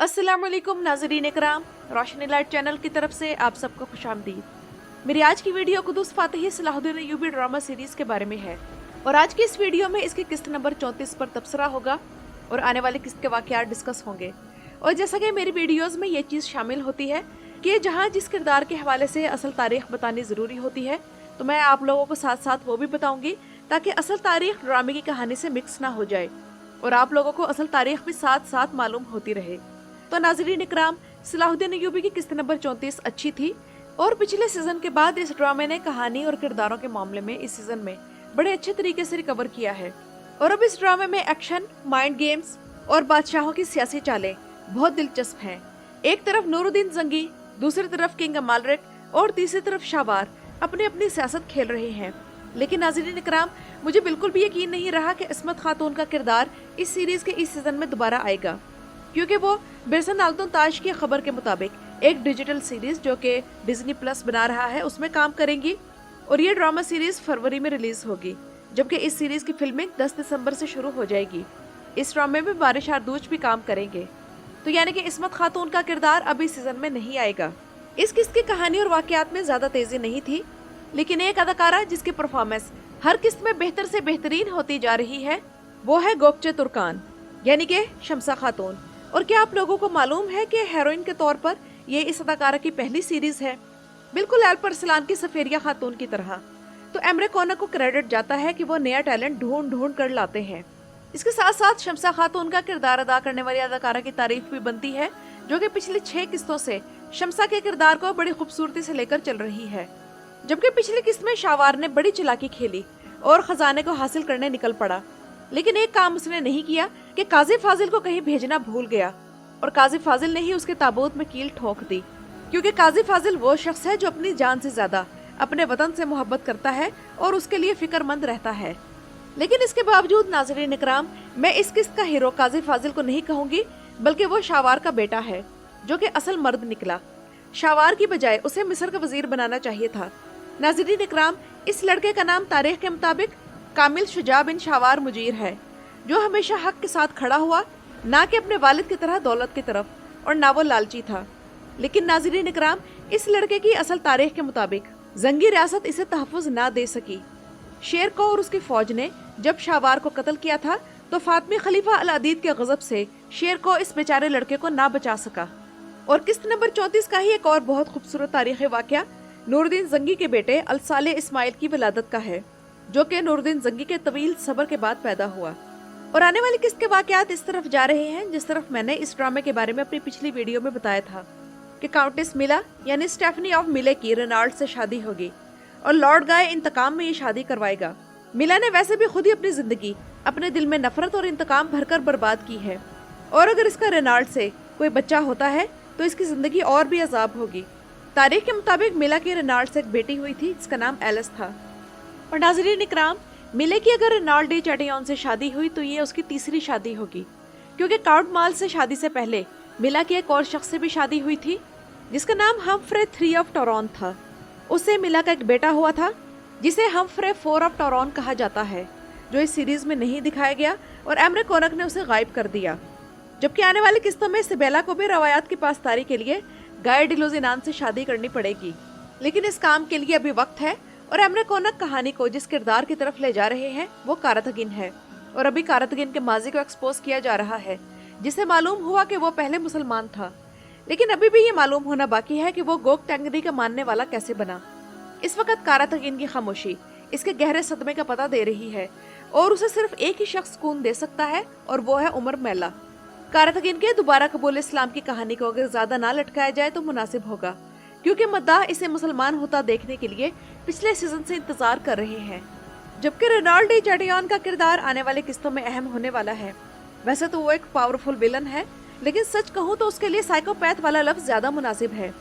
अस्सलामुअलैकुम नाज़रीन इकराम, रोशनी light channel की तरफ से आप सबको खुशामदीद। मेरी आज की वीडियो कुदूस फातिही सलाहुद्दीन अय्यूबी ड्रामा सीरीज के बारे में है और आज की इस वीडियो में इसकी किस्त नंबर 34 पर तबसरा होगा और आने वाले किस्त के वाक़यात डिस्कस होंगे। और जैसा कि मेरी वीडियोज़ में ये चीज़ शामिल होती है कि जहाँ जिस किरदार के हवाले से असल तारीख बतानी ज़रूरी होती है, तो मैं आप लोगों को साथ साथ वो भी बताऊँगी ताकि असल तारीख ड्रामे की कहानी से मिक्स ना हो जाए और आप लोगों को असल तारीख भी साथ साथ मालूम होती रहे। तो नाज़रीन इकराम, सलाहुद्दीन अय्यूबी की किस्त नंबर 34 अच्छी थी और पिछले सीजन के बाद इस ड्रामे ने कहानी और किरदारों के मामले में इस सीजन में बड़े अच्छे तरीके से रिकवर किया है। और अब इस ड्रामे में एक्शन, माइंड गेम्स और बादशाहों की सियासी चालें बहुत दिलचस्प हैं। एक तरफ नूरुद्दीन जंगी, दूसरी तरफ किंग अमालरिक और तीसरी तरफ शाहवार अपनी अपनी सियासत खेल रहे हैं। लेकिन नाज़रीन इकराम, मुझे बिल्कुल भी यकीन नहीं रहा कि इस्मत खातून का किरदार इस सीरीज के इस सीजन में दोबारा आएगा, क्योंकि वो बिरसन आल्तुन ताज की खबर के मुताबिक एक डिजिटल सीरीज जो कि डिज्नी प्लस बना रहा है उसमें काम करेंगी और ये ड्रामा सीरीज फरवरी में रिलीज होगी, जबकि इस सीरीज की फिल्मिंग 10 दिसंबर से शुरू हो जाएगी। इस ड्रामे में बारिश आरदूज भी काम करेंगे, तो यानी कि इस्मत खातून का किरदार अभी सीजन में नहीं आएगा। इस किस्त की कहानी और वाकयात में ज्यादा तेजी नहीं थी, लेकिन एक अदाकारा जिसकी परफॉर्मेंस हर किस्त में बेहतर से बेहतरीन होती जा रही है वो है गोकचे तुर्कान यानी कि शम्सा खातून। और क्या आप लोगों को मालूम है कि हेरोइन के तौर पर ये इस अदाकारा की पहली सीरीज है, बिल्कुल एल्पर सलान की सफेरिया खातून की तरह। तो एमरे कोनक को क्रेडिट जाता है कि वो नया टैलेंट ढूंढ ढूंढ कर लाते हैं। इसके साथ साथ शम्सा खातून का किरदार अदा करने वाली अदाकारा की तारीफ भी बनती है, जो कि पिछली 6 किस्तों से शम्सा के किरदार को बड़ी खूबसूरती से लेकर चल रही है। जबकि पिछली किस्त में शाहवार ने बड़ी चालाकी खेली और खजाने को हासिल करने निकल पड़ा, लेकिन एक काम उसने नहीं किया कि काजी फाजिल को कहीं भेजना भूल गया और काजी फाजिल ने ही उसके ताबूत में कील ठोक दी, क्योंकि काजी फाजिल वो शख्स है जो अपनी जान से ज्यादा अपने वतन से मोहब्बत करता है और उसके लिए फिक्रमंद रहता है। लेकिन इसके बावजूद नाज़रीन इकराम, मैं इस किस्त का हीरो काजी फाजिल को नहीं कहूंगी, बल्कि वो शाहवार का बेटा है जो कि असल मर्द निकला। शाहवार की बजाय उसे मिस्र का वजीर बनाना चाहिए था। नाज़रीन इकराम, इस लड़के का नाम तारीख के मुताबिक कामिल शुजा बिन शाहवार मुजीर है, जो हमेशा हक के साथ खड़ा हुआ, ना कि अपने वालिद की तरह दौलत की तरफ, और ना वो लालची था। लेकिन नाज़रीन इकराम, इस लड़के की असल तारीख के मुताबिक जंगी रियासत इसे तहफ़्फ़ुज़ ना दे सकी। शेर को और उसकी फौज ने जब शाहवार को कत्ल किया था तो फातमी खलीफा अल अदीद के गज़ब से शेर को इस बेचारे लड़के को ना बचा सका। और किस्त नंबर 34 का ही एक और बहुत खूबसूरत तारीख़ी वाक़या नूरुद्दीन जंगी के बेटे अल साले इस्माइल की विलादत का है, जो कि नूरुद्दीन जंगी के तवील सब्र के बाद पैदा हुआ। और आने वाली किस्त के वाकयात इस तरफ जा रहे हैं जिस तरफ मैंने इस ड्रामे के बारे में अपनी पिछली वीडियो में बताया था कि काउंटेस मिला यानी स्टेफनी ऑफ मिले की रेनाल्ड से शादी होगी और लॉर्ड गाय इंतकाम में ये शादी करवाएगा। मिला ने वैसे भी खुद ही अपनी जिंदगी अपने दिल में नफरत और इंतकाम भरकर बर्बाद की है, और अगर इसका रेनाल्ड से कोई बच्चा होता है तो इसकी जिंदगी और भी अजाब होगी। तारीख के मुताबिक मिला की रेनाल्ड से एक बेटी हुई थी जिसका नाम एलिस था। और नाज़रीन इकराम, मिले की अगर रेनाल्ड डी चैटियन से शादी हुई तो ये उसकी तीसरी शादी होगी, क्योंकि काउंट माल से शादी से पहले मिला की एक और शख्स से भी शादी हुई थी जिसका नाम हमफ्रे 3 ऑफ टोरॉन था। उससे मिला का एक बेटा हुआ था जिसे हमफ्रे 4 ऑफ टोरॉन कहा जाता है, जो इस सीरीज में नहीं दिखाया गया और एमरे कोनक ने उसे गायब कर दिया। जबकि आने वाली किस्तों में सिबेला को भी रवायात की पासदारी के लिए गाय डिलोजिनान से शादी करनी पड़ेगी, लेकिन इस काम के लिए अभी वक्त है। और एमरे कोनक कहानी को जिस किरदार की तरफ ले जा रहे हैं वो कारतगिन है, और अभी कारतगिन के माजी को एक्सपोज किया जा रहा है, जिसे मालूम हुआ कि वो पहले मुसलमान था, लेकिन अभी भी ये मालूम होना बाकी है कि वो गोक टेंगरी का मानने वाला कैसे बना। इस वक्त कारतगिन की खामोशी इसके गहरे सदमे का पता दे रही है और उसे सिर्फ एक ही शख्स सुकून दे सकता है और वो है उमर मैला। कारतगिन के दोबारा कबूल इस्लाम की कहानी को अगर ज्यादा ना लटकाया जाए तो मुनासिब होगा, क्योंकि मद्दाह इसे मुसलमान होता देखने के लिए पिछले सीजन से इंतजार कर रहे हैं। जबकि रेनाल्ड डी चैटियन का किरदार आने वाले किस्तों में अहम होने वाला है। वैसे तो वो एक पावरफुल विलन है, लेकिन सच कहूँ तो उसके लिए साइकोपैथ वाला लफ्ज ज्यादा मुनासिब है,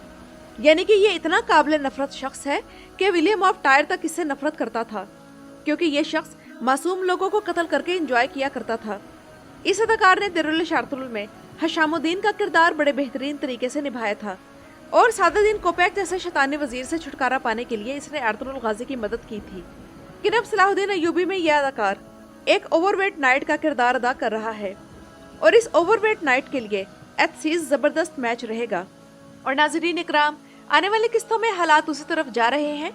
यानी कि ये इतना काबिल नफरत शख्स है कि विलियम ऑफ टायर तक इससे नफरत करता था, क्योंकि ये शख्स मासूम लोगों को कत्ल करके एंजॉय किया करता था। इस अदाकार ने दिरुल शार्तुल में हशामुद्दीन का किरदार बड़े बेहतरीन तरीके से निभाया था और सादुद्दीन कोपैक जैसे शैतानी वजीर से छुटकारा पाने के लिए इसने अर्तुगरुल गाजी की मदद की थी। लेकिन अब सलाहुद्दीन अय्यूबी में यह अदाकार एक ओवरवेट नाइट का किरदार अदा कर रहा है और इस ओवरवेट नाइट के लिए एथसीज जबरदस्त मैच रहेगा। और नाजरीन इकराम, आने वाली किस्तों में हालात उसी तरफ जा रहे हैं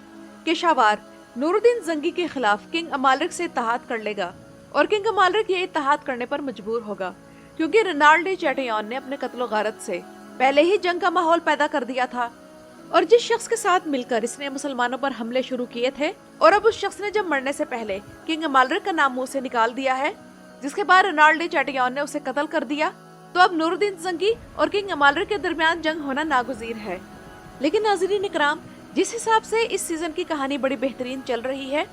कि शाहवार नूरुद्दीन जंगी के खिलाफ किंग अमालरिक से इत्तेहाद कर लेगा और किंग अमालरिक ये इत्तेहाद करने पर मजबूर होगा, क्योंकि रेनाल्डो चैटियन ने अपने कत्लो गारत से पहले ही जंग का माहौल पैदा कर दिया था। और जिस शख्स के साथ मिलकर इसने मुसलमानों पर हमले शुरू किए थे, और अब उस शख्स ने जब मरने से पहले किंग अमालरिक का नाम मुंह से निकाल दिया है, जिसके बाद रेनाल्डो चैटियन ने उसे कत्ल कर दिया, तो अब नूरुद्दीन जंगी और किंग अमालरिक के दरमियान जंग होना नागुज़ीर है। लेकिन नाज़रीन इकराम, जिस हिसाब से इस सीजन की कहानी बड़ी बेहतरीन चल रही है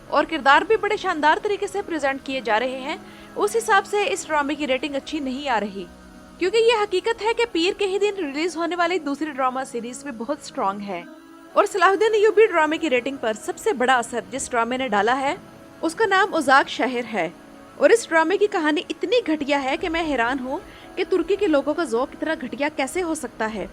और किरदार भी बड़े शानदार तरीके से प्रेजेंट किए जा रहे हैं, उस हिसाब से इस ड्रामे की रेटिंग अच्छी नहीं आ रही, क्योंकि ये हकीकत है कि पीर के ही दिन रिलीज होने वाली दूसरी ड्रामा सीरीज में बहुत स्ट्रॉन्ग है। और सलाहुद्दीन अय्यूबी ड्रामे की रेटिंग पर सबसे बड़ा असर जिस ड्रामे ने डाला है उसका नाम उजाक शहर है। और इस ड्रामे की कहानी इतनी घटिया है कि मैं हैरान हूँ कि तुर्की के लोगों का ज़ौक़ इतना घटिया कैसे हो सकता है।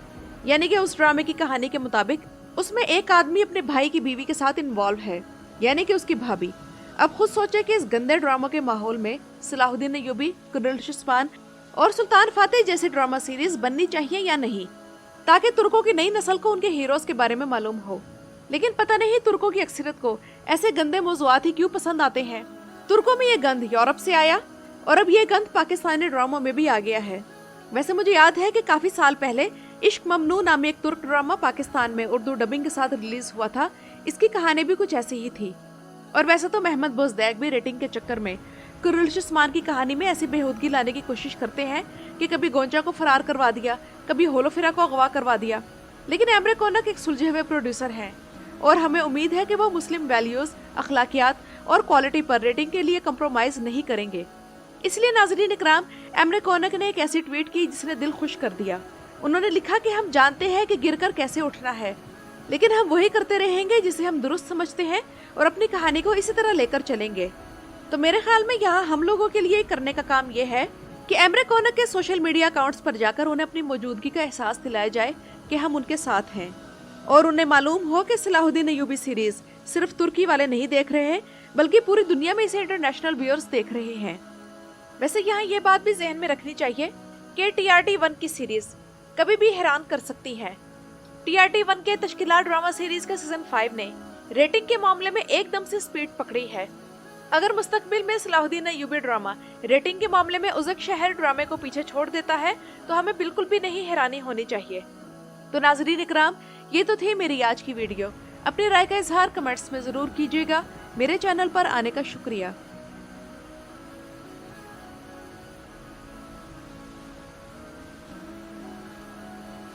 यानी कि उस ड्रामे की कहानी के मुताबिक उसमें एक आदमी अपने भाई की बीवी के साथ इन्वॉल्व है, यानी कि उसकी भाभी। अब खुद सोचे कि इस गंदे ड्रामा के माहौल में सलाहुद्दीन अय्यूबी, कुर्रतुल उस्मान और सुल्तान फातेह जैसी ड्रामा सीरीज बननी चाहिए या नहीं, ताकि तुर्कों की नई नस्ल को उनके हीरोज के बारे में मालूम हो। लेकिन पता नहीं तुर्कों की अक्सरियत को ऐसे गंदे मौज़ूआत ही क्यों पसंद आते हैं। तुर्कों में ये गंद यूरोप से आया और अब ये गंद पाकिस्तानी ड्रामों में भी आ गया है। वैसे मुझे याद है कि काफी साल पहले इश्क ममनू नामी एक तुर्क ड्रामा पाकिस्तान में उर्दू डबिंग के साथ रिलीज हुआ था। इसकी कहानी भी कुछ ऐसी ही थी। और वैसे तो महमद बोजदैक भी रेटिंग के चक्कर में कुर्रतुल उस्मान की कहानी में ऐसी बेहूदगी लाने की कोशिश करते हैं कि कभी गोंचा को फरार करवा दिया, कभी होलोफिरा को अगवा करवा दिया। लेकिन एमरे कोनक एक सुलझे हुए प्रोड्यूसर हैं और हमें उम्मीद है कि वो मुस्लिम वैल्यूज, अखलाकियात और क्वालिटी पर रेटिंग के लिए कंप्रोमाइज नहीं करेंगे। इसलिए नाज़रीन इकराम, एमरे कोनक ने एक ऐसी ट्वीट की जिसने दिल खुश कर दिया। उन्होंने लिखा कि हम जानते हैं कि गिरकर कैसे उठना है, लेकिन हम वही करते रहेंगे जिसे हम दुरुस्त समझते हैं और अपनी कहानी को इसी तरह लेकर चलेंगे। तो मेरे ख्याल में यहाँ हम लोगों के लिए करने का काम ये है कि एमरे कोनक के सोशल मीडिया अकाउंट्स पर जाकर उन्हें अपनी मौजूदगी का एहसास दिलाया जाए कि हम उनके साथ हैं, और उन्हें मालूम हो कि सलाहुद्दीन अय्यूबी सीरीज सिर्फ तुर्की वाले नहीं देख रहे हैं, बल्कि पूरी दुनिया में इसे इंटरनेशनल व्यूअर्स देख रहे हैं। वैसे यहाँ ये बात भी जहन में रखनी चाहिए कि TRT1 की सीरीज कभी भी हैरान कर सकती है। TRT1 के तश्कीला ड्रामा सीरीज के सीजन 5 ने रेटिंग के मामले में एकदम से स्पीड पकड़ी है। अगर मुस्तकबिल में सलाहुद्दीन अय्यूबी ड्रामा रेटिंग के मामले में उज़क शहर ड्रामे को पीछे छोड़ देता है तो हमें बिल्कुल भी नहीं हैरानी होनी चाहिए। तो नाज़रीन इकराम, ये तो थी मेरी आज की वीडियो। अपनी राय का इजहार कमेंट्स में जरूर कीजिएगा। मेरे चैनल पर आने का शुक्रिया।